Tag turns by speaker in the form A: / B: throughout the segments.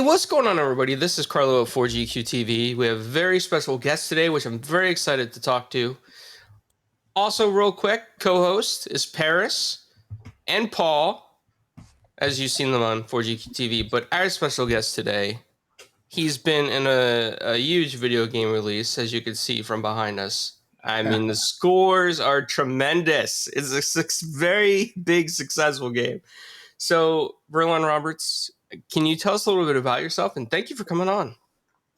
A: what's going on, everybody? This is Carlo of 4GQ TV. We have a very special guest today, which I'm very excited to talk to. Also, real quick, co-host is Paris and Paul, as you've seen them on 4GQ TV. But our special guest today, he's been in a huge video game release, as you can see from behind us. I mean, the scores are tremendous. It's a very big, successful game. So, Verlon Roberts, can you tell us a little bit about yourself? And thank you for coming on.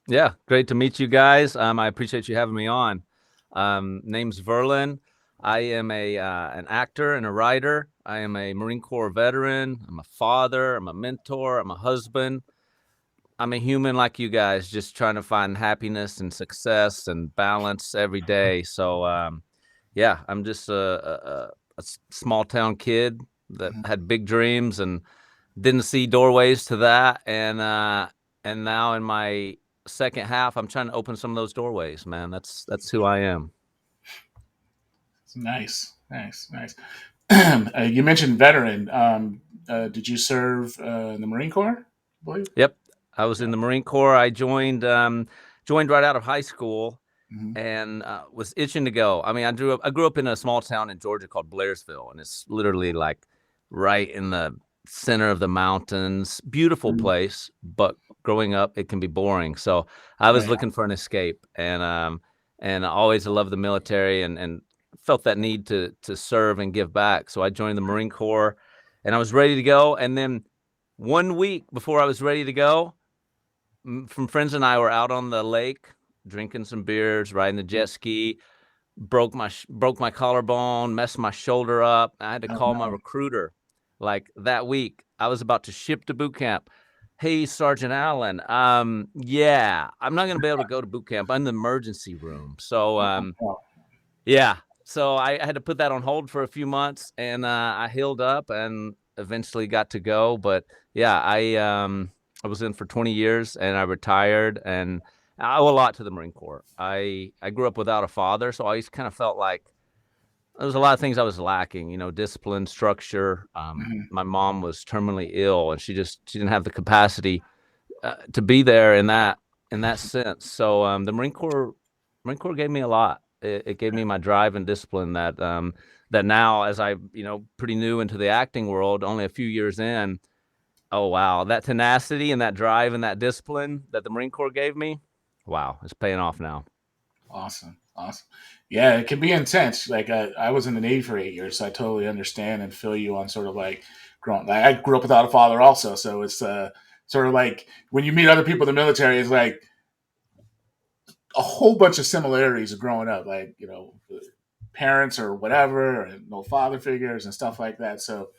B: Yeah, great to meet you guys. I appreciate you having me on. Name's Verlon. I am an actor and a writer. I am a Marine Corps veteran. I'm a father. I'm a mentor. I'm a husband. I'm a human like you guys, just trying to find happiness and success and balance every day. So, yeah, I'm just a small town kid that had big dreams and didn't see doorways to that. And now in my second half, I'm trying to open some of those doorways, man. That's who I am.
C: Nice. You mentioned veteran. Did you serve in the Marine Corps, I believe?
B: Yep. I was in the Marine Corps. I joined right out of high school and was itching to go. I mean, I grew up in a small town in Georgia called Blairsville, and it's literally like right in the center of the mountains. Beautiful place, but growing up, it can be boring. So I was looking for an escape, and I always loved the military and felt that need to serve and give back. So I joined the Marine Corps, and I was ready to go. And then 1 week before I was ready to go, some friends and I were out on the lake drinking some beers, riding the jet ski. Broke my collarbone, messed my shoulder up. I had to call my recruiter. Like that week, I was about to ship to boot camp. Hey, Sergeant Allen. Yeah, I'm not gonna be able to go to boot camp. I'm in the emergency room. So, yeah. So I had to put that on hold for a few months, and I healed up and eventually got to go. But yeah, I was in for 20 years, and I retired, and I owe a lot to the Marine Corps. I grew up without a father, so I always kind of felt like there was a lot of things I was lacking, discipline, structure. My mom was terminally ill, and she didn't have the capacity to be there in that sense. So the Marine Corps gave me a lot. It gave me my drive and discipline that now, as I pretty new into the acting world, only a few years in. Oh wow, that tenacity and that drive and that discipline that the Marine Corps gave me. Wow, it's paying off now.
C: Awesome. Yeah, it can be intense. Like I was in the Navy for 8 years, so I totally understand and feel you on sort of like growing. Like, I grew up without a father, also, so it's sort of like when you meet other people in the military, it's like a whole bunch of similarities of growing up, like parents or whatever, and no father figures and stuff like that. So,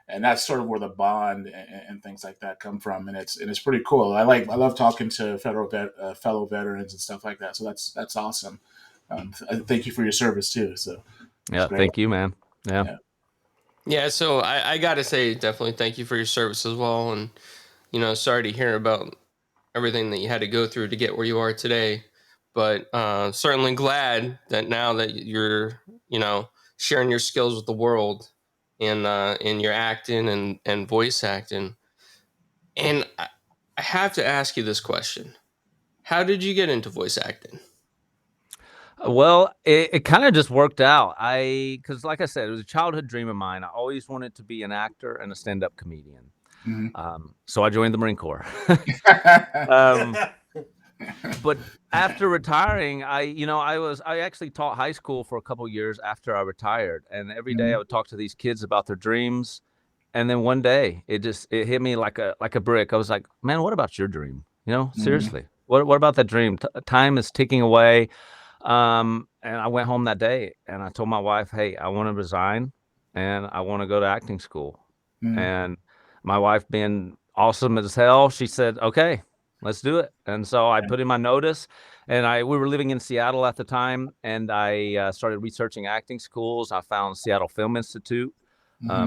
C: and that's sort of where the bond and things like that come from, and it's pretty cool. I love talking to fellow veterans and stuff like that. So that's awesome. Thank you for your service too. So
B: yeah, thank you, man.
A: Yeah. So I gotta say, definitely thank you for your service as well, and sorry to hear about everything that you had to go through to get where you are today. But certainly glad that now that you're sharing your skills with the world in your acting and voice acting. And I have to ask you this question: how did you get into voice acting?
B: Well, it kind of just worked out. Because like I said, it was a childhood dream of mine. I always wanted to be an actor and a stand-up comedian. So I joined the Marine Corps. But after retiring, I actually taught high school for a couple of years after I retired, and every day I would talk to these kids about their dreams. And then one day it hit me like a brick. I was like, man, what about your dream? Seriously, what about that dream? Time is ticking away. And I went home that day and I told my wife, hey, I want to resign and I want to go to acting school. And my wife, being awesome as hell, she said, okay, let's do it. And so I put in my notice, and we were living in Seattle at the time, and I started researching acting schools. I found Seattle Film Institute.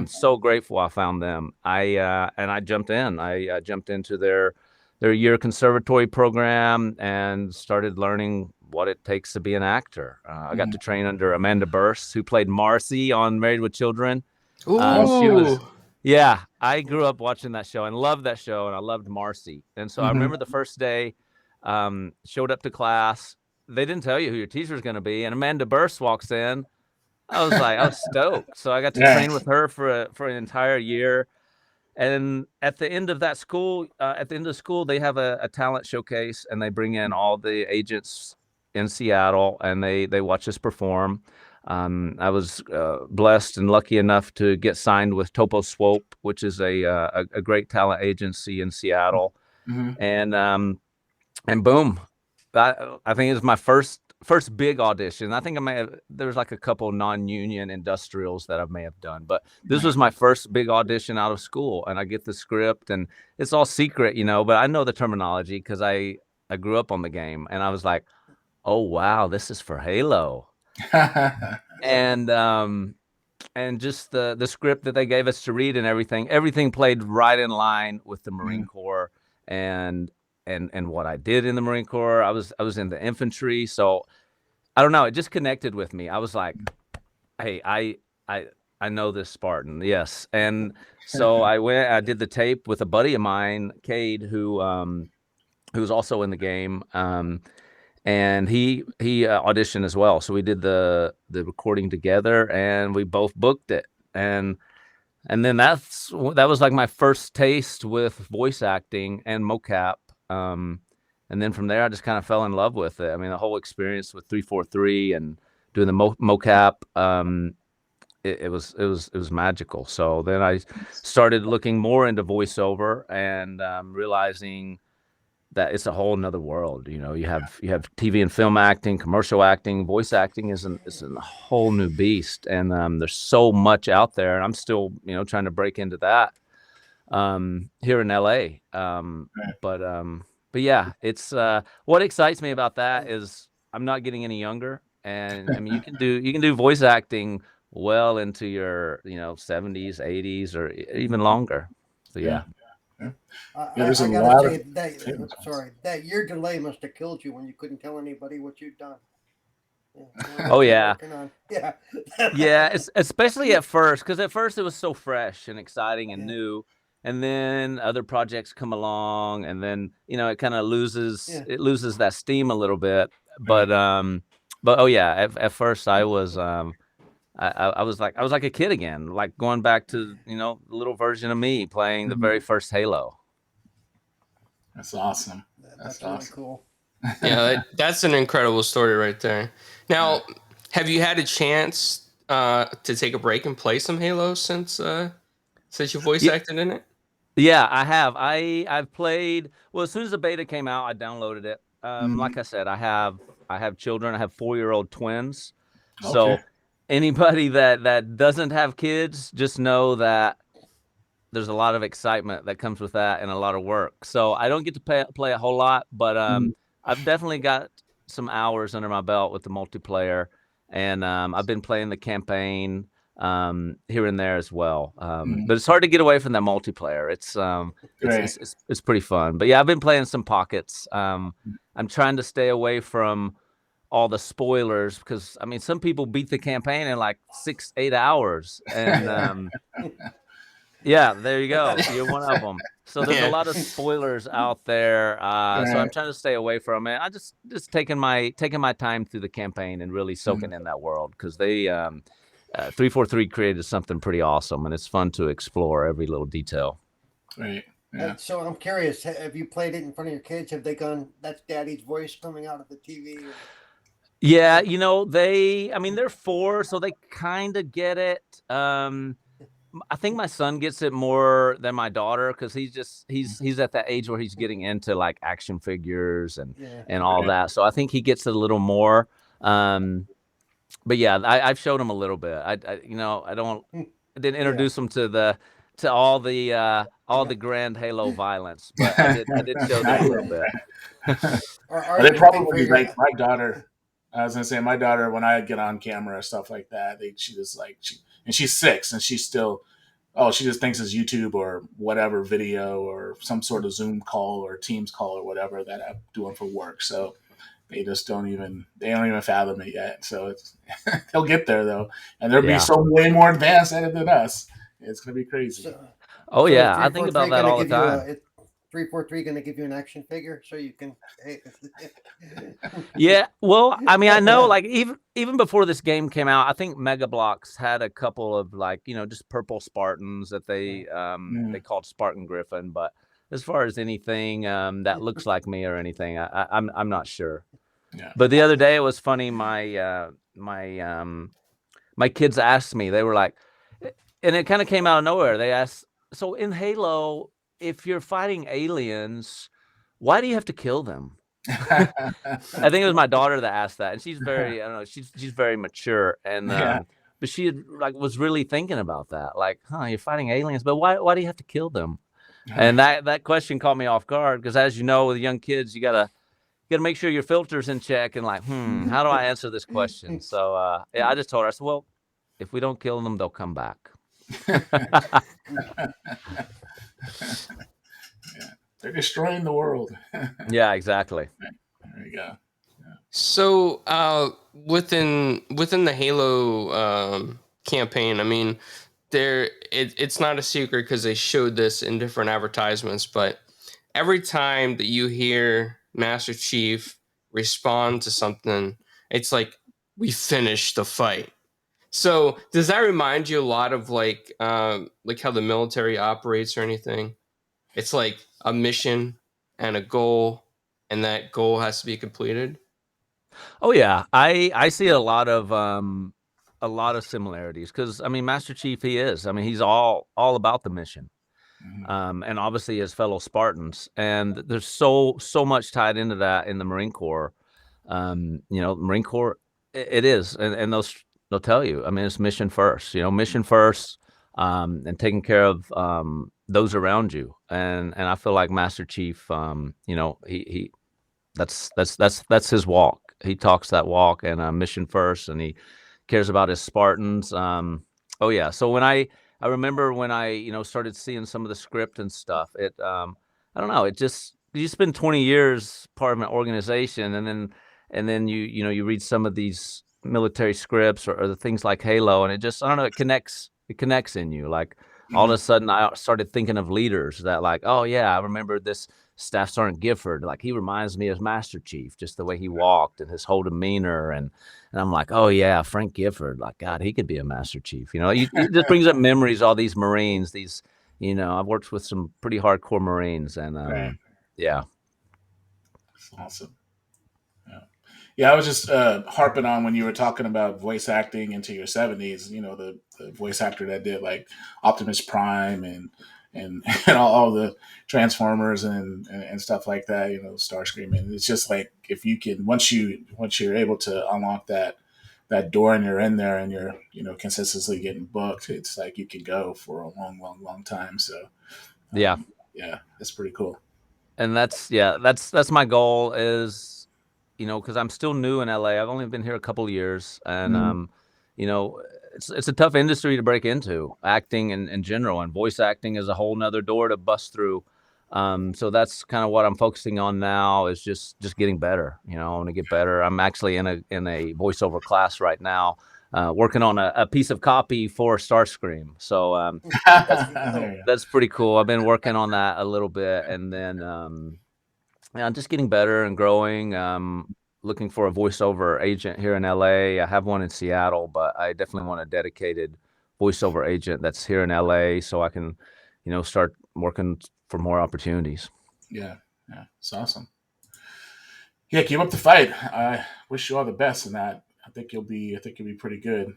B: So grateful I found them. I jumped in. I jumped into their year conservatory program and started learning what it takes to be an actor. I got to train under Amanda Burse, who played Marcy on Married with Children.
A: Ooh.
B: Yeah, I grew up watching that show and loved that show, and I loved Marcy. And so I remember the first day, showed up to class. They didn't tell you who your teacher was going to be, and Amanda Burst walks in. I was stoked. So I got to
C: Yeah.
B: train with her for an entire year. And at the end of that school, they have a talent showcase, and they bring in all the agents in Seattle, and they watch us perform. I was blessed and lucky enough to get signed with Topo Swope, which is a great talent agency in Seattle, and boom, I think it was my first big audition. I think there was like a couple non-union industrials that I may have done, but this was my first big audition out of school, and I get the script, and it's all secret, but I know the terminology because I grew up on the game, and I was like, oh wow, this is for Halo. And just the script that they gave us to read and everything played right in line with the Marine Corps and what I did in the Marine Corps. I was in the infantry, so I don't know, it just connected with me. I was like, hey, I know this Spartan, yes. And so I did the tape with a buddy of mine, Cade, who's also in the game. And he auditioned as well. So we did the recording together, and we both booked it. And then that was like my first taste with voice acting and mocap. And then from there, I just kind of fell in love with it. I mean, the whole experience with 343 and doing the mocap, it was magical. So then I started looking more into voiceover and realizing that it's a whole nother world. You have TV and film acting, commercial acting, voice acting is a whole new beast. And there's so much out there, and I'm still, trying to break into that here in LA. But yeah, it's what excites me about that is I'm not getting any younger. And I mean, you can do voice acting well into your, 70s, 80s, or even longer. So yeah.
C: There's
D: I
C: a
D: gotta
C: lot
D: say
C: of
D: that year delay must have killed you when you couldn't tell anybody what you'd done.
B: Oh yeah.
D: Yeah.
B: Yeah, especially at first, because at first it was so fresh and exciting and new, and then other projects come along, and then it kind of loses that steam a little bit. But oh yeah, at first I was I was like a kid again, like going back to the little version of me playing the very first Halo.
C: That's awesome.
D: That's really cool.
A: Yeah, that's an incredible story right there. Now, have you had a chance to take a break and play some Halo since you voice acted in it?
B: Yeah, I have. I've played. Well, as soon as the beta came out, I downloaded it. Like I said, I have children. I have 4-year-old twins. So anybody that doesn't have kids, just know that there's a lot of excitement that comes with that and a lot of work. So I don't get to play a whole lot, but I've definitely got some hours under my belt with the multiplayer, and I've been playing the campaign here and there as well. But it's hard to get away from that multiplayer. It's pretty fun. But yeah, I've been playing some pockets. I'm trying to stay away from all the spoilers, because I mean, some people beat the campaign in like 6-8 hours, and yeah, there you go. You're one of them. So there's a lot of spoilers out there. So I'm trying to stay away from it. I just taking my time through the campaign and really soaking in that world, because they 343 created something pretty awesome, and it's fun to explore every little detail.
C: Right. Yeah.
D: So I'm curious, have you played it in front of your kids? Have they gone, that's Daddy's voice coming out of the TV?
B: Yeah, they're 4, so they kind of get it. I think my son gets it more than my daughter, because he's at that age where he's getting into like action figures and all that. So I think he gets it a little more. But yeah, I've showed him a little bit. I didn't introduce him to all the grand Halo violence, but I did show them a little bit.
C: They probably like my daughter. I was gonna say, my daughter, when I get on camera stuff like that, she just and she's 6, and she's still, she just thinks it's YouTube or whatever video or some sort of Zoom call or Teams call or whatever that I'm doing for work. So they just don't even fathom it yet. So they'll get there though, and they'll be so way more advanced at it than us. It's gonna be crazy.
B: Oh
D: So
B: yeah, I think about that all the time.
D: 343 going to give you an action figure so you can.
B: Yeah, well, I mean, I know, like even before this game came out, I think Mega Bloks had a couple of like just purple Spartans that they called Spartan Griffin. But as far as anything that looks like me or anything, I'm not sure.
C: Yeah.
B: But the other day it was funny. My kids asked me. They were like, and it kind of came out of nowhere. They asked, so in Halo, if you're fighting aliens, why do you have to kill them? I think it was my daughter that asked that, and she's very, I don't know, she's very mature, and but she was really thinking about that, like, you're fighting aliens, but why do you have to kill them? And that question caught me off guard because, as you know, with young kids, you gotta make sure your filter's in check and like, how do I answer this question? So yeah, I just told her, I said, well, if we don't kill them, they'll come back.
C: Yeah, they're destroying the world.
B: Yeah, exactly.
C: There you go. Yeah.
A: So within the Halo campaign, I mean, it's not a secret because they showed this in different advertisements, but every time that you hear Master Chief respond to something, it's like, we finished the fight. So does that remind you a lot of like how the military operates or anything? It's like a mission and a goal, and that goal has to be completed.
B: Oh yeah, I see a lot of similarities because I mean, Master Chief, he's all about the mission. And obviously his fellow Spartans, and there's so much tied into that in the Marine Corps. Marine Corps, it is, and they'll tell you. I mean, it's mission first. Mission first, and taking care of those around you. And I feel like Master Chief, he that's his walk. He talks that walk and mission first, and he cares about his Spartans. Oh yeah. So when I remember when I started seeing some of the script and stuff, it I don't know, it just, you spend 20 years part of an organization, and then you read some of these military scripts or the things like Halo, and it just, I don't know, it connects in you. Like all of a sudden I started thinking of leaders that, like, oh yeah, I remember this Staff Sergeant Gifford, like he reminds me of Master Chief, just the way he walked and his whole demeanor, and I'm like, oh yeah, Frank Gifford, like, God, he could be a Master Chief. It just brings up memories, all these Marines, I've worked with some pretty hardcore Marines, and
C: Right.
B: yeah.
C: That's awesome. Yeah, I was just harping on when you were talking about voice acting into your 70s, the voice actor that did like Optimus Prime and all the Transformers and stuff like that, Starscream. And it's just like, if you can, once you're able to unlock that door and you're in there and you're, consistently getting booked, it's like you can go for a long time. So yeah, it's pretty cool.
B: And that's my goal is, because I'm still new in LA. I've only been here a couple of years, and it's a tough industry to break into, acting in general, and voice acting is a whole nother door to bust through. So that's kind of what I'm focusing on now, is just getting better. I want to get better. I'm actually in a voiceover class right now, working on a piece of copy for Starscream. So that's pretty cool. I've been working on that a little bit, and then I'm just getting better and growing. Looking for a voiceover agent here in LA. I have one in Seattle, but I definitely want a dedicated voiceover agent that's here in LA, so I can, start working for more opportunities.
C: Yeah, it's awesome. Yeah, keep up the fight. I wish you all the best in that. I think you'll be pretty good.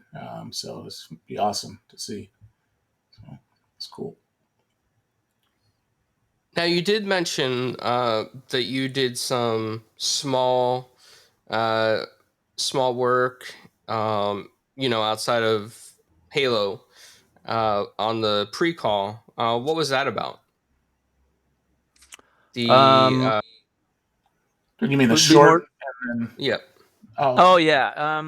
C: So it's be awesome to see. So it's cool.
A: Now, you did mention that you did some small work, outside of Halo, on the pre-call. What was that about?
C: You mean the short?
A: Yep.
B: Oh yeah.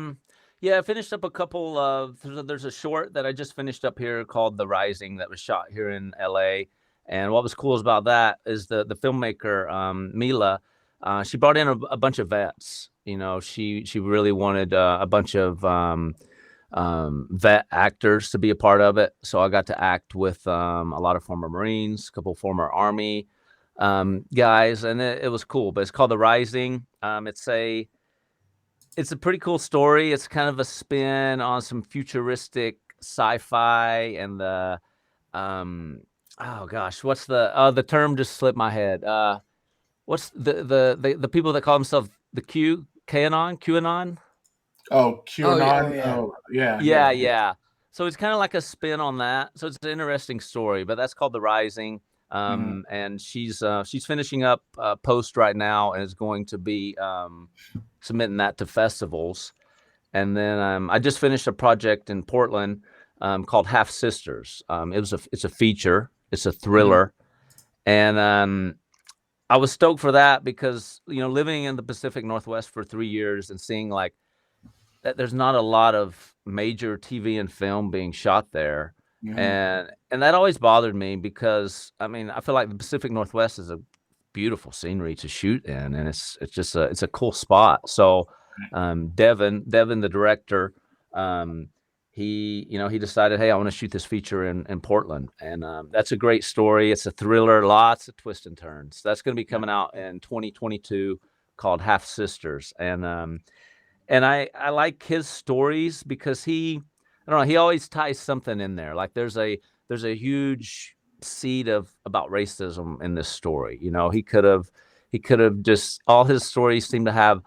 B: Yeah, I finished up a couple of. There's a short that I just finished up here called "The Rising" that was shot here in LA. And what was cool about that is the filmmaker, Mila, she brought in a bunch of vets. She really wanted a bunch of vet actors to be a part of it. So I got to act with a lot of former Marines, a couple former Army guys, and it was cool. But it's called The Rising. It's a pretty cool story. It's kind of a spin on some futuristic sci-fi and the oh gosh, what's the term just slipped my head. What's the people that call themselves the QAnon?
C: Oh,
A: yeah.
C: QAnon.
D: Oh, yeah.
B: Yeah. So it's kind of like a spin on that. So it's an interesting story, but that's called The Rising. And she's finishing up post right now and is going to be submitting that to festivals. And then I just finished a project in Portland called Half Sisters. It's a feature. It's a thriller, and I was stoked for that because living in the Pacific Northwest for 3 years and seeing like that there's not a lot of major TV and film being shot there. And that always bothered me because I feel like the Pacific Northwest is a beautiful scenery to shoot in, and it's just it's a cool spot. So Devin, the director, he decided, hey, I want to shoot this feature in Portland, and that's a great story. It's a thriller, lots of twists and turns. That's going to be coming out in 2022, called Half Sisters, and I like his stories because I don't know, he always ties something in there. Like there's a huge seed about racism in this story. He could have just, all his stories seem to have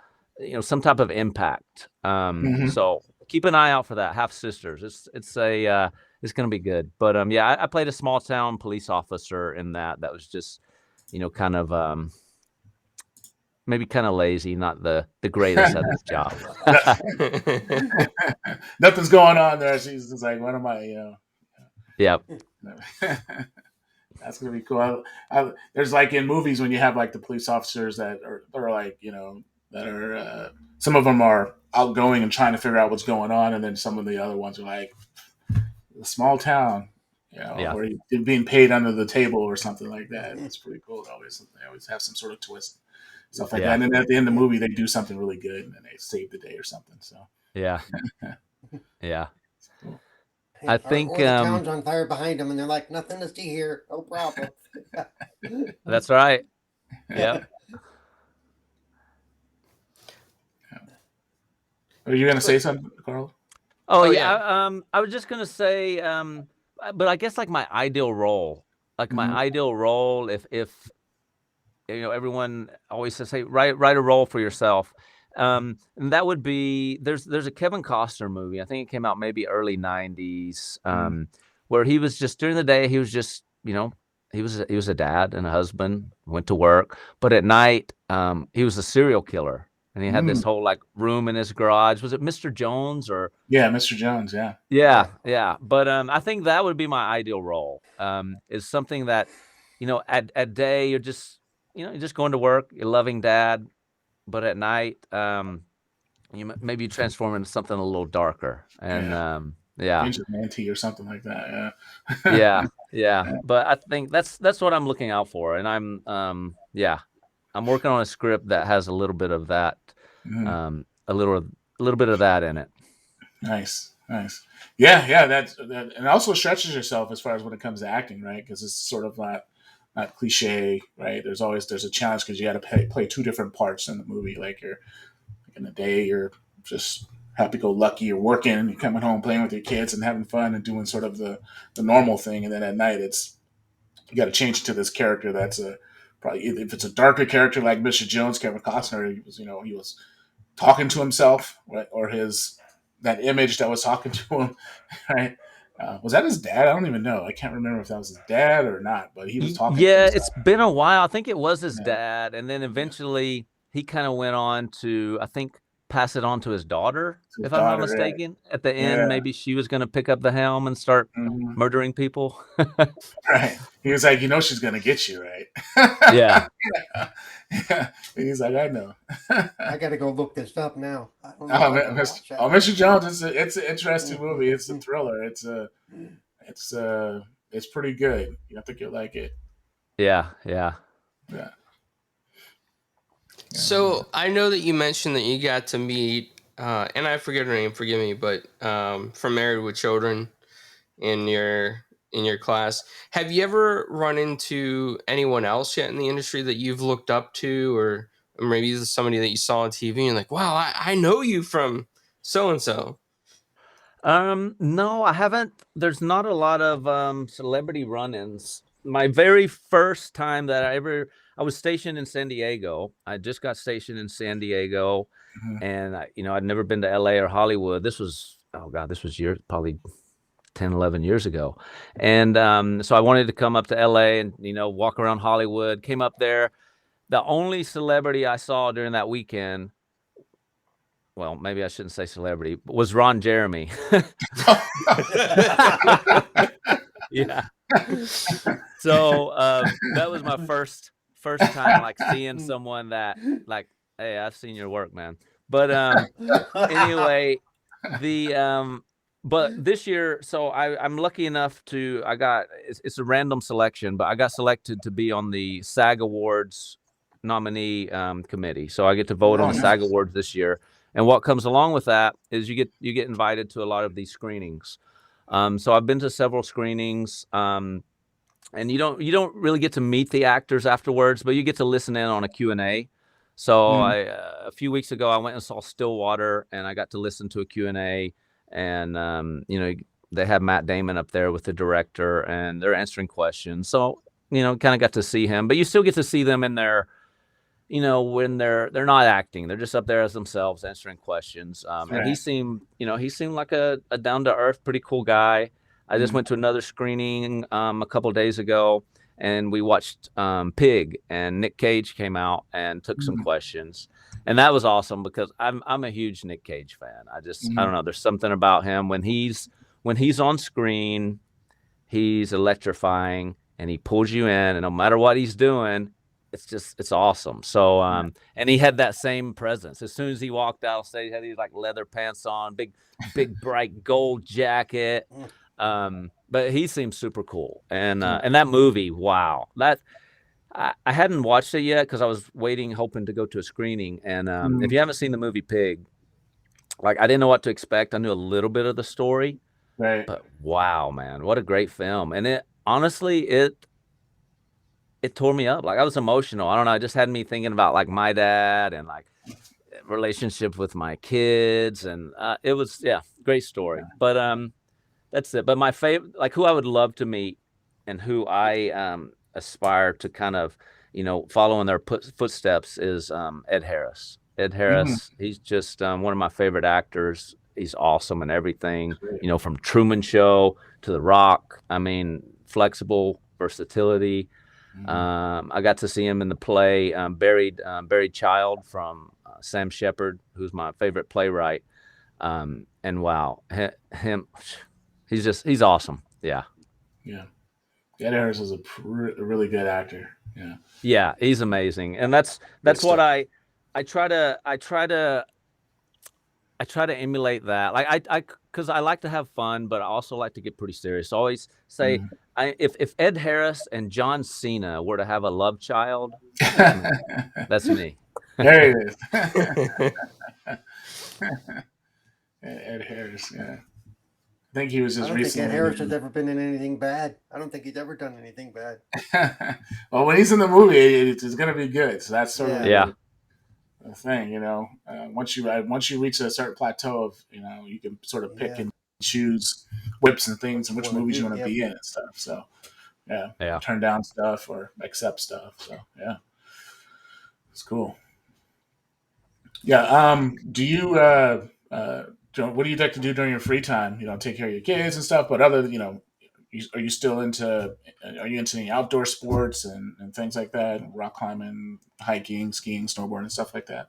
B: some type of impact. So keep an eye out for that. Half Sisters. It's going to be good. But I played a small town police officer in that was just kind of maybe kind of lazy, not the greatest at his job.
C: Nothing's going on there. She's just like, what am I?
B: Yep.
C: That's gonna be cool. There's like in movies when you have like the police officers that are like that are some of them are outgoing and trying to figure out what's going on, and then some of the other ones are like a small town, where you're being paid under the table or something like that. It's pretty cool. They always have some sort of twist, stuff like that. And then at the end of the movie, they do something really good and then they save the day or something. So
B: yeah.
C: Cool.
B: I think
D: or the town's on fire behind them, and they're like, "Nothing to see here, no problem."
B: That's right. Yep.
C: Are you gonna say something, Carl?
B: Oh yeah. I was just gonna say, but I guess like my ideal role, if everyone always says, hey, write a role for yourself. And that would be, there's a Kevin Costner movie. I think it came out maybe early 90s, where he was just during the day, he was just, he was a dad and a husband, went to work, but at night, he was a serial killer. And he had this whole like room in his garage. Was it Mr. Jones or?
C: Yeah, Mr. Jones. Yeah.
B: Yeah. But I think that would be my ideal role. Is something that, at day you're just, you're just going to work. You're loving dad, but at night, maybe you transform into something a little darker. And
C: Vigilante or something like that. Yeah.
B: Yeah. But I think that's what I'm looking out for, and I'm working on a script that has a little bit of that, a little bit of that in it.
C: Nice. Yeah. That and also stretches yourself as far as when it comes to acting, right? Because it's sort of not cliche, right? There's a challenge because you got to play two different parts in the movie. Like in the day, you're just happy-go-lucky, you're working, and you're coming home playing with your kids and having fun and doing sort of the normal thing, and then at night you got to change it to this character that's probably, if it's a darker character like Mr. Jones, Kevin Costner, he was talking to himself, right? Or that image that was talking to him, right? Was that his dad? I don't even know. I can't remember if that was his dad or not, but he was talking to himself.
B: It's been a while. I think it was his dad, and then eventually he kind of went on to, I think, pass it on to his daughter, if I'm not mistaken. Right. At the end, maybe she was going to pick up the helm and start murdering people.
C: Right. He was like, she's going to get you, right?
B: Yeah.
C: And he's like, I know.
D: I got to go look this up now.
C: Mr. Jones, it's an interesting movie. It's a thriller. It's pretty good. I think you'll like it.
B: Yeah.
A: So I know that you mentioned that you got to meet and I forget her name, forgive me, but from Married with Children in your class. Have you ever run into anyone else yet in the industry that you've looked up to, or maybe this is somebody that you saw on TV and like, wow, I know you from so and so?
B: No, I haven't. There's not a lot of celebrity run-ins. My very first time that I was stationed in San Diego. I just got stationed in San Diego, and I'd never been to LA or Hollywood. This was, oh God, this was probably 10, 11 years ago. And so I wanted to come up to LA and, walk around Hollywood. Came up there. The only celebrity I saw during that weekend, well, maybe I shouldn't say celebrity, but was Ron Jeremy. Yeah. So that was my first time like seeing someone that like, hey, I've seen your work, man. But anyway, but this year, so I'm lucky enough to it's a random selection, but I got selected to be on the Sag Awards nominee committee. So I get to vote on the Sag Awards this year. And what comes along with that is you get invited to a lot of these screenings. So I've been to several screenings, and you don't really get to meet the actors afterwards, but you get to listen in on a Q&A. So a few weeks ago, I went and saw Stillwater, and I got to listen to a Q&A, and they have Matt Damon up there with the director, and they're answering questions. So kind of got to see him, but you still get to see them in their when they're not acting, they're just up there as themselves answering questions. And he seemed like a down to earth, pretty cool guy. I just went to another screening a couple of days ago, and we watched Pig, and Nick Cage came out and took some questions, and that was awesome because I'm a huge Nick Cage fan. I don't know, there's something about him when he's on screen, he's electrifying, and he pulls you in, and no matter what he's doing, it's awesome. So and he had that same presence. As soon as he walked out stage, he had these like leather pants on, big bright gold jacket. But he seems super cool. And that movie, wow. That I hadn't watched it yet because I was hoping to go to a screening. And if you haven't seen the movie Pig, like I didn't know what to expect. I knew a little bit of the story.
C: Right.
B: But wow, man, what a great film. And it tore me up. Like I was emotional. I don't know. It just had me thinking about like my dad and like relationship with my kids. And it was, great story. But that's it. But my favorite, like who I would love to meet and who I aspire to kind of, follow in their footsteps is Ed Harris. Ed Harris, he's just one of my favorite actors. He's awesome in everything, from Truman Show to The Rock. I mean, flexible versatility. I got to see him in the play Buried Child from Sam Shepard, who's my favorite playwright. And wow, him, he's awesome. Yeah.
C: Yeah. Ed Harris is a really good actor. Yeah.
B: Yeah, he's amazing. And that's what I try to emulate that. Like because I like to have fun, but I also like to get pretty serious. I always say, if Ed Harris and John Cena were to have a love child, that's me.
C: There he is. Ed Harris, yeah. I think he was just recently.
D: I don't think Ed Harris has ever been in anything bad. I don't think he's ever done anything bad.
C: Well, when he's in the movie, it's going to be good. So that's sort of the thing, once you reach a certain plateau of, you can sort of pick and choose whips and things and which movies you want to be in and stuff. So turn down stuff or accept stuff. So it's cool. Yeah. Do you what do you like to do during your free time? Take care of your kids and stuff, but are you still into any outdoor sports and things like that? Rock climbing, hiking, skiing, snowboarding, and stuff like that?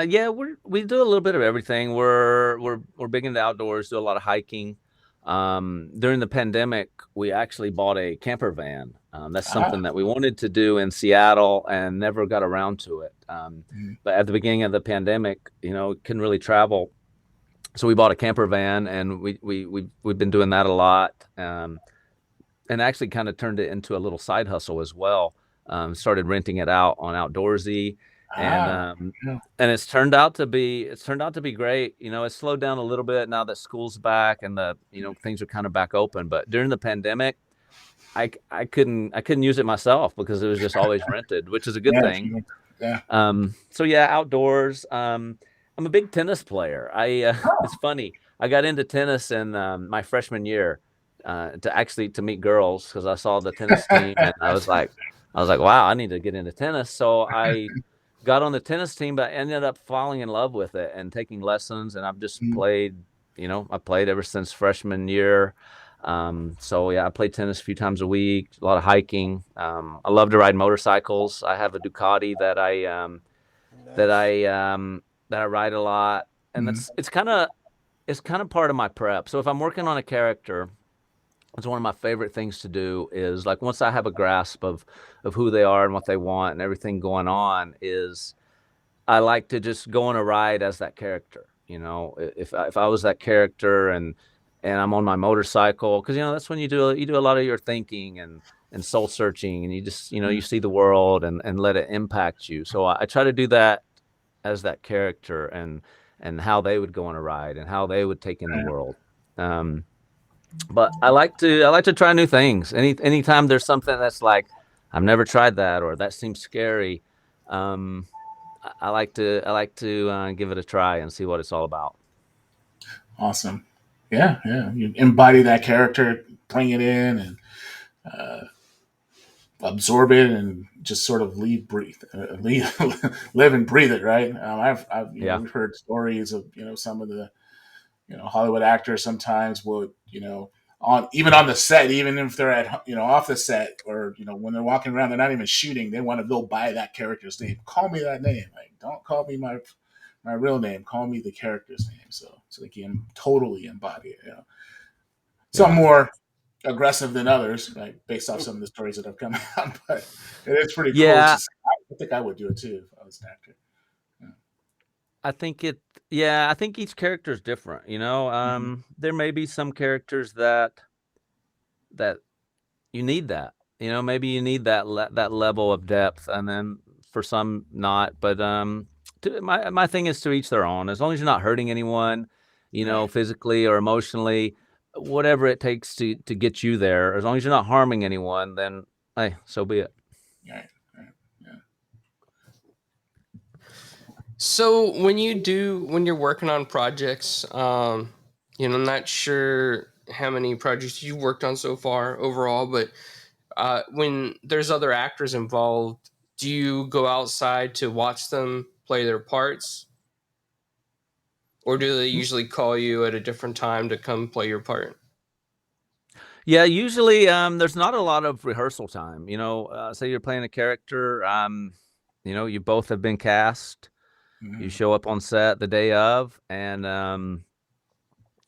B: Yeah, we do a little bit of everything. We're big into outdoors, do a lot of hiking. During the pandemic, we actually bought a camper van. That's something that we wanted to do in Seattle and never got around to it. But at the beginning of the pandemic, couldn't really travel. So we bought a camper van, and we've been doing that a lot. And actually kind of turned it into a little side hustle as well. Started renting it out on Outdoorsy. And
C: Yeah.
B: and it's turned out to be great. It's slowed down a little bit now that school's back and things are kind of back open. But during the pandemic, I couldn't use it myself because it was just always rented, which is a good
C: Yeah.
B: thing.
C: Yeah.
B: So yeah, outdoors. I'm a big tennis player. It's funny. I got into tennis in my freshman year to meet girls because I saw the tennis team and I was like, wow, I need to get into tennis. So I got on the tennis team, but I ended up falling in love with it and taking lessons. And I've just played. I played ever since freshman year. So yeah, I play tennis a few times a week, a lot of hiking. I love to ride motorcycles. I have a Ducati that I ride a lot, and it's kind of part of my prep. So if I'm working on a character, it's one of my favorite things to do is like once I have a grasp of who they are and what they want and everything going on is I like to just go on a ride as that character. If I was that character and I'm on my motorcycle, because that's when you do a lot of your thinking and soul searching, and you just you see the world and let it impact you. So I try to do that as that character and how they would go on a ride and how they would take in the world. But I like to try new things. Anytime there's something that's like I've never tried that or that seems scary. I like to give it a try and see what it's all about.
C: Awesome. Yeah. You embody that character, playing it in, and absorb it, and just sort of live and breathe it. Right. I've we've heard stories of some of the Hollywood actors sometimes will on the set, even if they're at off the set, or when they're walking around, they're not even shooting. They want to go by that character's name. Call me that name. Like, don't call me my real name. Call me the character's name. So they can totally embody it. Some more aggressive than others, like based off some of the stories that have come out. But it's pretty cool.
B: Yeah.
C: I think I would do it too if I was an actor.
B: I think each character is different. There may be some characters that you need that. Maybe you need that level of depth, and then for some not. But my thing is to each their own. As long as you're not hurting anyone, physically or emotionally, whatever it takes to get you there. As long as you're not harming anyone, then hey, so be it.
C: Right.
A: So when you're working on projects, I'm not sure how many projects you've worked on so far overall, but when there's other actors involved, do you go outside to watch them play their parts? Or do they usually call you at a different time to come play your part?
B: Yeah, usually there's not a lot of rehearsal time. Say you're playing a character, you both have been cast. You show up on set the day of, and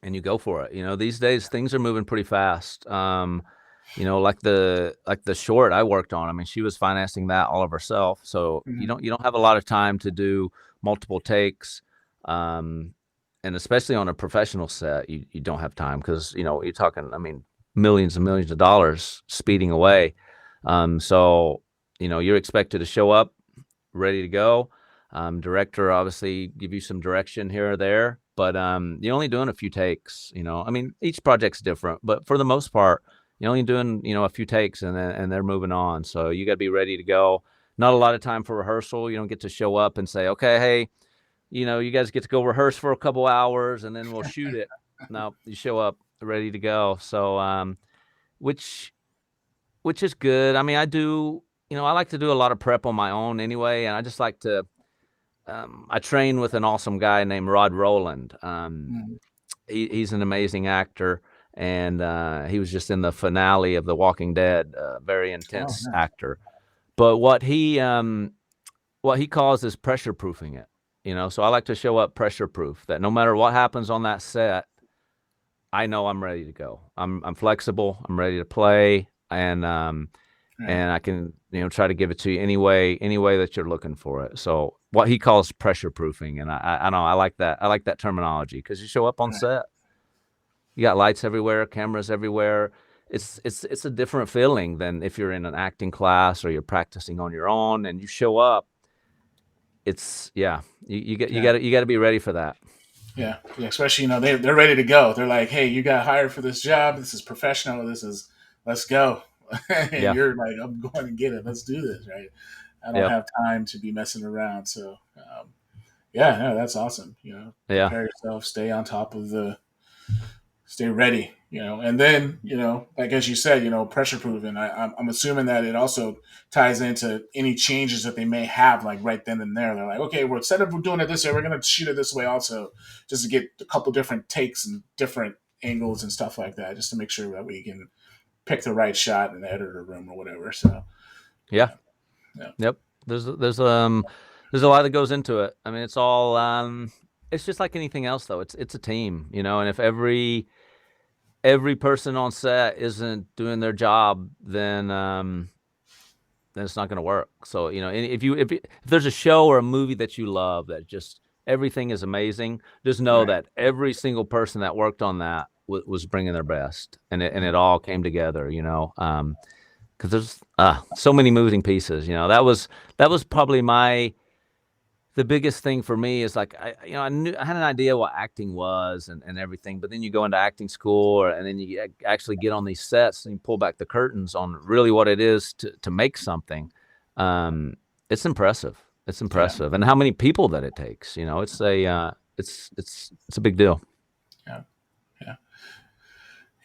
B: you go for it. These days things are moving pretty fast. Like the short I worked on. I mean, she was financing that all of herself, so you don't have a lot of time to do multiple takes. And especially on a professional set, you don't have time because you're talking. I mean, millions and millions of dollars speeding away. So you're expected to show up ready to go. Director obviously give you some direction here or there, but you're only doing a few takes. I mean, each project's different, but for the most part, you're only doing a few takes and they're moving on. So you got to be ready to go. Not a lot of time for rehearsal. You don't get to show up and say, okay, hey, you guys get to go rehearse for a couple hours and then we'll shoot it. No, you show up ready to go. So which is good. I mean, I like to do a lot of prep on my own anyway, and I just like to. I train with an awesome guy named Rod Rowland. He's an amazing actor, and he was just in the finale of The Walking Dead. Very intense actor, but what he calls is pressure proofing it. So I like to show up pressure proof that no matter what happens on that set, I know I'm ready to go. I'm flexible. I'm ready to play, and I can try to give it to you any way that you're looking for it. So what he calls pressure proofing, and I know I like that. I like that terminology because you show up on set, you got lights everywhere, cameras everywhere. It's a different feeling than if you're in an acting class or you're practicing on your own and you show up. it's you got to be ready for that.
C: Yeah, especially they're ready to go. They're like, hey, you got hired for this job. This is professional. Let's go. And you're like, I'm going to get it. Let's do this, right? I don't have time to be messing around. So, no, that's awesome. Prepare yourself, stay on top of stay ready. And then like as you said, pressure proofing. I'm assuming that it also ties into any changes that they may have, like right then and there. They're like, okay, well, instead of doing it this way, we're going to shoot it this way also, just to get a couple different takes and different angles and stuff like that, just to make sure that we can pick the right shot in the editor room or whatever. So,
B: yep. There's a lot that goes into it. I mean, it's all it's just like anything else, though. It's a team, and if every person on set isn't doing their job, then it's not going to work. So, if there's a show or a movie that you love that just everything is amazing, just know that every single person that worked on that was bringing their best, and it all came together, because there's so many moving pieces. That was probably the biggest thing for me is like, I had an idea what acting was and everything, but then you go into acting school and then you actually get on these sets and you pull back the curtains on really what it is to make something. It's impressive. It's impressive. And how many people that it takes, it's a big deal.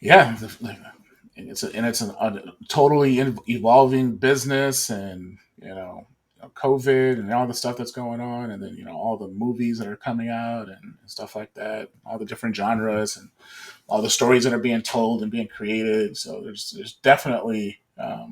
C: Yeah. It's a totally evolving business, and, COVID and all the stuff that's going on, and then all the movies that are coming out and stuff like that, all the different genres and all the stories that are being told and being created. So there's definitely a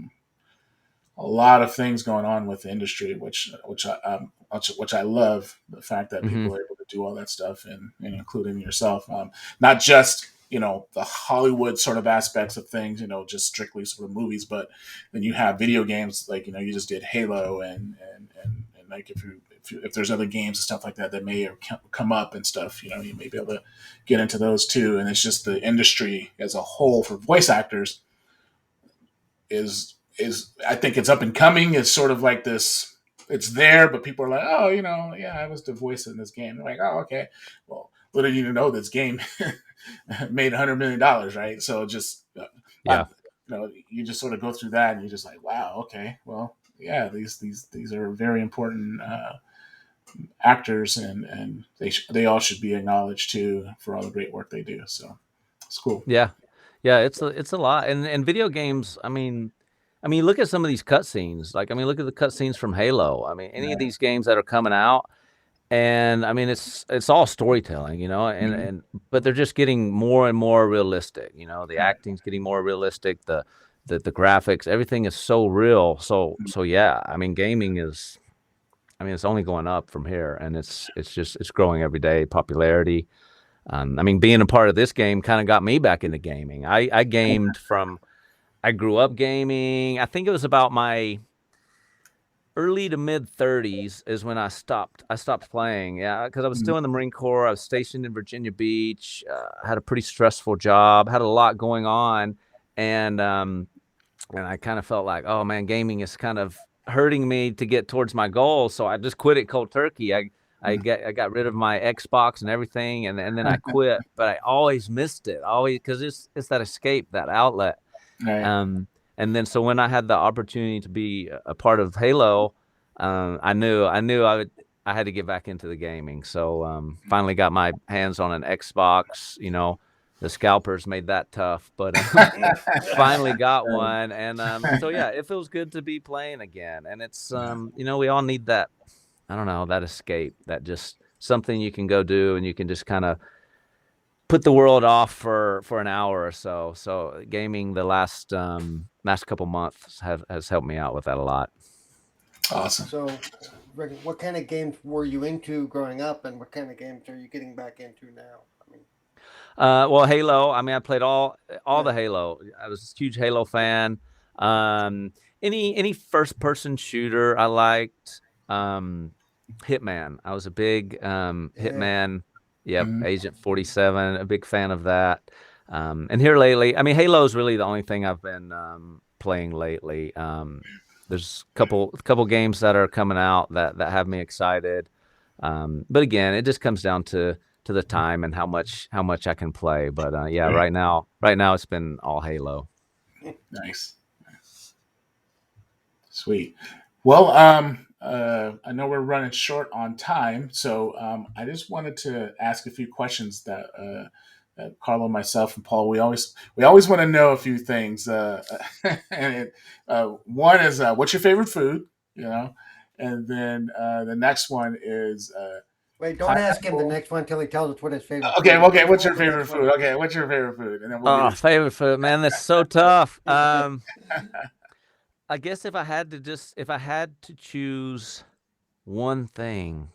C: lot of things going on with the industry, which I love, the fact that people are able to do all that stuff, and including yourself, not just the Hollywood sort of aspects of things, just strictly sort of movies, but then you have video games, like, you just did Halo, and like if there's other games and stuff like that may come up and stuff, you may be able to get into those too. And it's just the industry as a whole for voice actors is I think it's up and coming. It's sort of like this, it's there, but people are like, oh, I was the voice in this game. They're like, oh, okay. Well, little you know, this game made $100 million, right? So just you just sort of go through that, and you're just like, wow, okay, well, yeah, these are very important actors, and they all should be acknowledged too for all the great work they do. So it's cool.
B: Yeah, it's a lot, and video games. I mean, look at some of these cutscenes. Like, look at the cutscenes from Halo. Any of these games that are coming out. And it's all storytelling, and but they're just getting more and more realistic. The acting's getting more realistic. The graphics, everything is so real. So yeah, gaming is, it's only going up from here, and it's growing every day. Popularity. Being a part of this game kind of got me back into gaming. I gamed I grew up gaming. I think it was about my early to mid 30s is when I stopped playing. Yeah, because I was still in the Marine Corps. I was stationed in Virginia Beach. Had a pretty stressful job. Had a lot going on, and I kind of felt like, oh man, gaming is kind of hurting me to get towards my goal. So I just quit it cold turkey. I got rid of my Xbox and everything, and then I quit. But I always missed it, always, because it's that escape, that outlet. Right. And then, so when I had the opportunity to be a part of Halo, I knew I had to get back into the gaming. So finally got my hands on an Xbox. The scalpers made that tough, but finally got one. And so yeah, it feels good to be playing again. And it's we all need that. I don't know, that escape, that just something you can go do, and you can just kind of put the world off for an hour or so. So gaming the last couple months has helped me out with that a lot.
C: Awesome.
D: So, Rick, what kind of games were you into growing up, and what kind of games are you getting back into now?
B: Well, Halo. I played all the Halo. I was a huge Halo fan. Any first person shooter I liked. Hitman. I was a big Hitman. Yep, Agent 47, a big fan of that. And here lately, Halo is really the only thing I've been playing lately. there's a couple games that are coming out that have me excited. But again, it just comes down to the time and how much I can play. But yeah, right now it's been all Halo.
C: Nice. Sweet. Well, I know we're running short on time, so I just wanted to ask a few questions that Carlo, myself, and Paul, we always want to know a few things. And one is what's your favorite food? And then the next one is
D: Wait, don't ask him the next one until he tells us what his favorite
C: okay,
D: food is.
C: okay. What's your favorite food? Okay, what's your favorite food? And then we'll
B: favorite food, man. That's so tough. I guess if I had to choose one thing,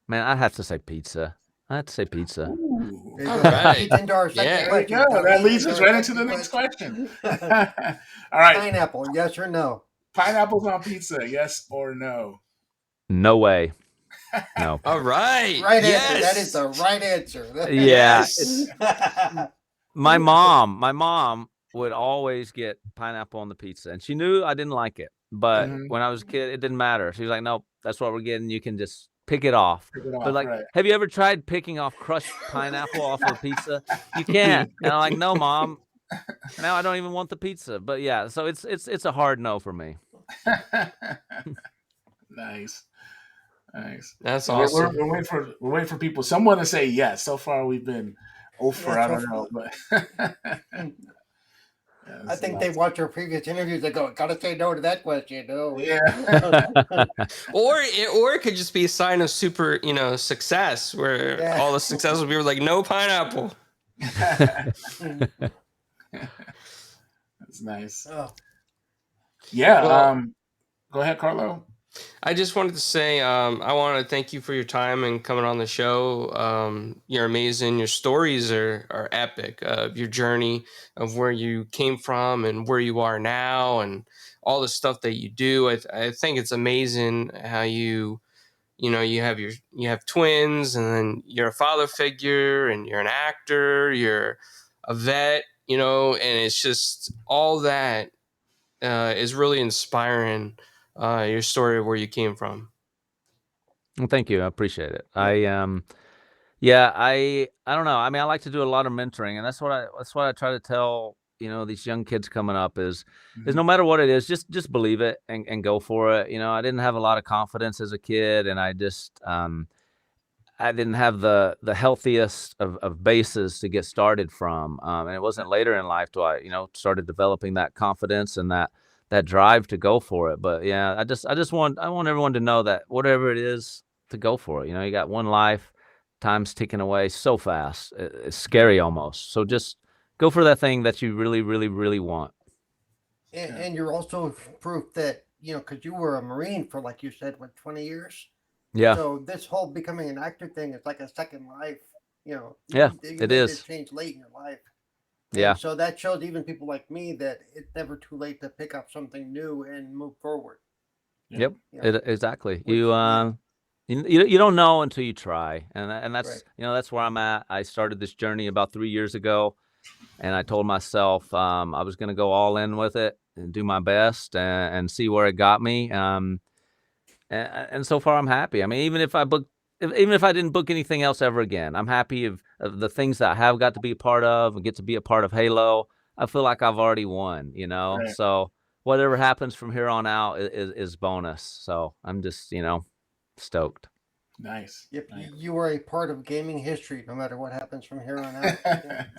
B: man, I'd have to say pizza.
C: All
A: right.
D: Into our second question.
C: There you go. That leads us right into the next question. All right.
D: Pineapple, yes or no?
C: Pineapples on pizza, yes or no?
B: No way. No.
A: All right.
D: Right
A: yes.
D: answer. That is the right answer.
B: Yeah.
A: Yes.
B: My mom would always get pineapple on the pizza, and she knew I didn't like it. But when I was a kid, it didn't matter. She was like, "Nope, that's what we're getting. You can just pick it off." But like,
C: right.
B: have you ever tried picking off crushed pineapple off of a pizza? You can't. And I'm like, "No, Mom. Now I don't even want the pizza." But yeah, so it's a hard no for me.
C: Nice.
A: That's awesome.
C: We're waiting for people. Someone to say yes. So far, we've been over. I don't know, but
D: I think they watch our previous interviews. They go, "Gotta say no to that question." No.
C: Yeah.
A: or it could just be a sign of super, success, where all the successful people are like, no pineapple.
C: That's nice.
D: Oh.
C: Yeah. Well, go ahead, Carlo.
A: I just wanted to say I want to thank you for your time and coming on the show. You're amazing. Your stories are epic. Your journey of where you came from and where you are now, and all the stuff that you do. I think it's amazing how you have twins, and then you're a father figure, and you're an actor, you're a vet, and it's just all that is really inspiring. Your story of where you came from.
B: Well, thank you. I appreciate it.
C: Yeah.
B: I don't know. I mean, I like to do a lot of mentoring, and that's what I try to tell, these young kids coming up is no matter what it is, just believe it and go for it. I didn't have a lot of confidence as a kid, and I just I didn't have the healthiest of bases to get started from. And it wasn't later in life till I, started developing that confidence and that drive to go for it. But yeah, I want everyone to know that whatever it is, to go for it. You got one life, time's ticking away so fast. It's scary almost. So just go for that thing that you really, really, really want.
D: And you're also proof that, because you were a Marine for, like you said, 20 years?
B: Yeah.
D: So this whole becoming an actor thing is like a second life,
B: Yeah,
D: it
B: is.
D: Change late in your life.
B: Yeah.
D: And so that shows even people like me that it's never too late to pick up something new and move forward.
B: Yep. Exactly. You don't know until you try, and that's
D: right.
B: That's where I'm at. I started this journey about 3 years ago, and I told myself I was going to go all in with it and do my best and see where it got me. And so far I'm happy. I mean, even if I didn't book anything else ever again, I'm happy of the things that I have got to be a part of and get to be a part of Halo. I feel like I've already won,
C: Right.
B: So whatever happens from here on out is bonus. So I'm just, stoked.
C: Nice.
D: Yep. Nice. You are a part of gaming history, no matter what happens from here on out.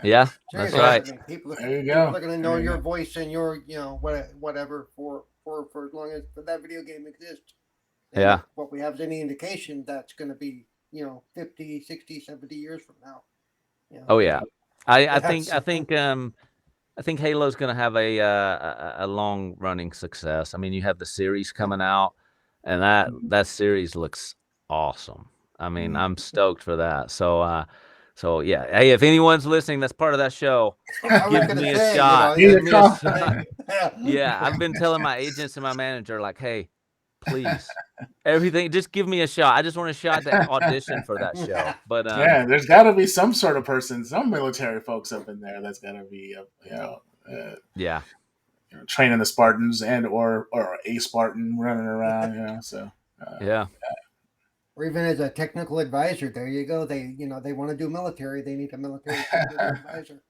B: Yeah, that's right.
D: I mean, people
C: there you
D: people
C: go.
D: are going to know your voice and your, whatever for as long as that video game exists. And
B: yeah.
D: What we have is any indication that's going to be, 50, 60, 70 years from now.
B: Oh yeah. I think Halo's going to have a long running success. I mean, you have the series coming out, and that series looks awesome. I mean, I'm stoked for that. So yeah. Hey, if anyone's listening that's part of that show, give me a shot. Give me a shot. Yeah, I've been telling my agents and my manager, like, hey, please, everything, just give me a shot. I just want a shot to audition for that show. But
C: yeah, there's got to be some sort of person, some military folks up in there that's got to be,
B: yeah.
C: training the Spartans or a Spartan running around. So
B: yeah.
D: Or even as a technical advisor, there you go. They want to do military. They need a military technical advisor.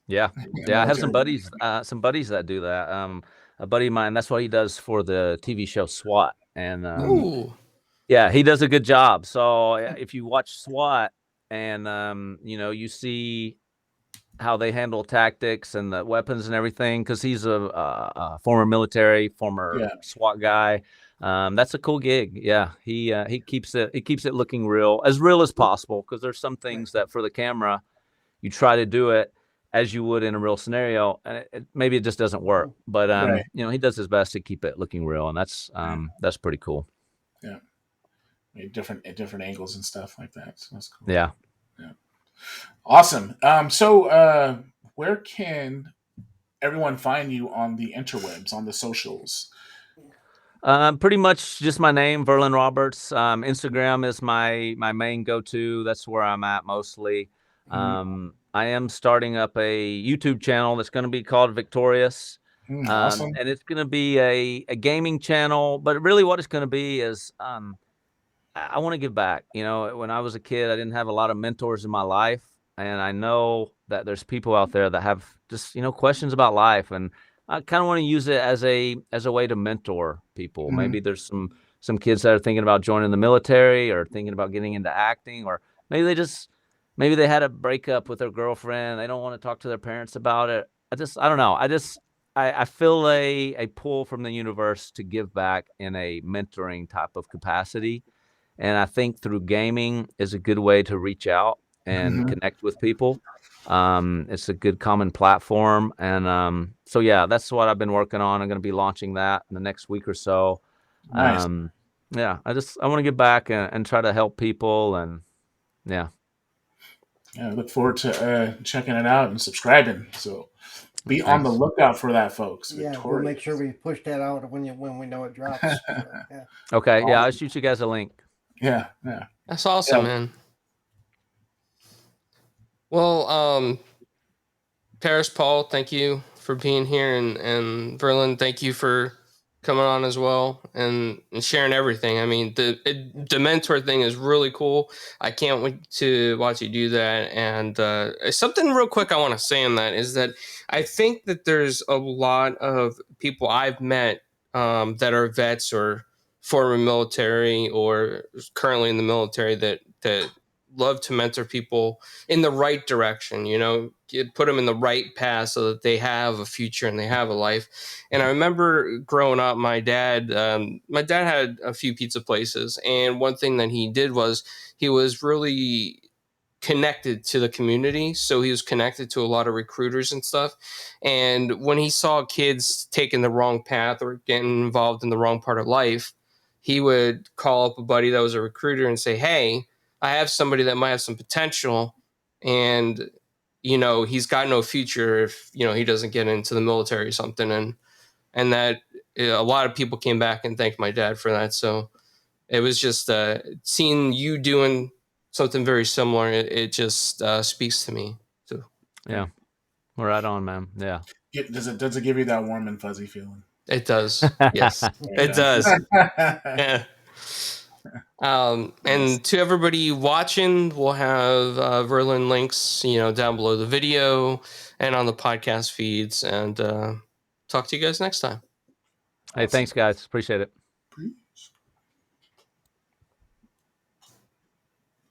B: Yeah. I have some buddies that do that. A buddy of mine, that's what he does for the TV show SWAT, and yeah, he does a good job. So if you watch SWAT and you see how they handle tactics and the weapons and everything, because he's a former military, former SWAT guy. That's a cool gig. Yeah, he keeps it looking real as possible, because there's some things that for the camera you try to do it as you would in a real scenario, and maybe it just doesn't work. But he does his best to keep it looking real, and that's pretty cool.
C: Yeah, different angles and stuff like that. So that's cool.
B: Yeah.
C: Awesome. So where can everyone find you on the interwebs, on the socials?
B: Pretty much just my name, Verlon Roberts. Instagram is my main go-to. That's where I'm at mostly. I am starting up a YouTube channel that's going to be called Victorious.
C: Awesome.
B: And it's going to be a gaming channel, but really what it's going to be is I want to give back. When I was a kid, I didn't have a lot of mentors in my life, and I know that there's people out there that have just questions about life, and I kind of want to use it as a way to mentor people. Maybe there's some kids that are thinking about joining the military or thinking about getting into acting, or maybe they had a breakup with their girlfriend. They don't want to talk to their parents about it. I don't know. I feel a pull from the universe to give back in a mentoring type of capacity. And I think through gaming is a good way to reach out and connect with people. It's a good common platform. And so, yeah, that's what I've been working on. I'm going to be launching that in the next week or so.
C: Nice.
B: Yeah, I want to get back and try to help people. And yeah.
C: Yeah, I look forward to checking it out and subscribing. So be on the lookout for that, folks.
D: Yeah, we'll make sure we push that out when we know it drops. Yeah.
B: Okay, yeah, I'll shoot you guys a link.
C: Yeah.
A: That's awesome, man. Well, Paris, Paul, thank you for being here, and Verlon, thank you for coming on as well and sharing everything. I mean, the mentor thing is really cool. I can't wait to watch you do that. And something real quick I want to say on that is that I think that there's a lot of people I've met that are vets or former military or currently in the military that love to mentor people in the right direction, put them in the right path so that they have a future and they have a life. And I remember growing up, my dad had a few pizza places. And one thing that he did was he was really connected to the community. So he was connected to a lot of recruiters and stuff. And when he saw kids taking the wrong path or getting involved in the wrong part of life, he would call up a buddy that was a recruiter and say, hey, I have somebody that might have some potential, and he's got no future if he doesn't get into the military or something. And that a lot of people came back and thanked my dad for that. So it was just seeing you doing something very similar. It just speaks to me. So
B: yeah, right on, man. Yeah.
C: Does it give you that warm and fuzzy feeling?
A: It does. Yes, it does. Yeah. And to everybody watching, we'll have Verlon links, down below the video and on the podcast feeds. And talk to you guys next time.
B: Hey, thanks, guys. Appreciate it.